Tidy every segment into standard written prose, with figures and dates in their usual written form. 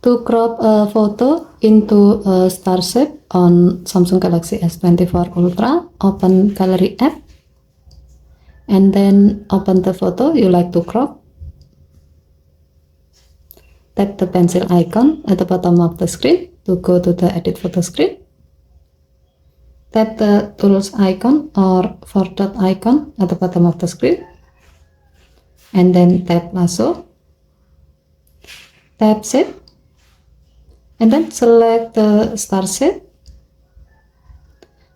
To crop a photo into a star shape on Samsung Galaxy S24 Ultra, open Gallery app and then open the photo you like to crop. Tap the pencil icon at the bottom of the screen to go to the edit photo screen. Tap the tools icon or 4-dot icon at the bottom of the screen and then tap lasso. Tap shape and then select the star shape.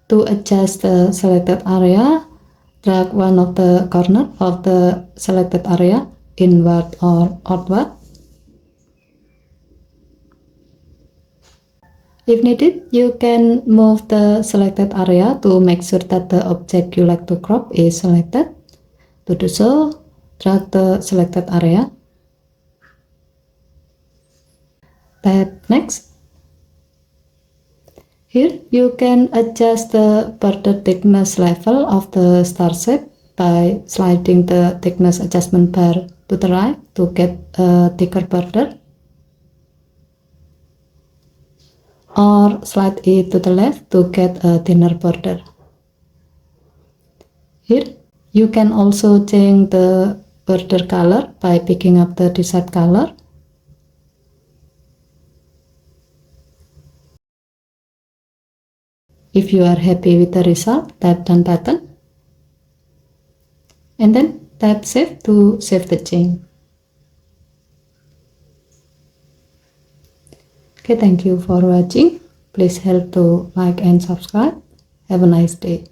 To adjust the selected area, drag one of the corner of the selected area inward or outward. If needed, you can move the selected area to make sure that the object you like to crop is selected. To do so, drag the selected area. Tap next. Here you can adjust the border thickness level of the star shape by sliding the thickness adjustment bar to the right to get a thicker border, or slide it to the left to get a thinner border. Here you can also change the border color by picking up the desired color. If you are happy with the result, tap done button and then tap save to save the change. Okay, thank you for watching. Please help to like and subscribe. Have a nice day.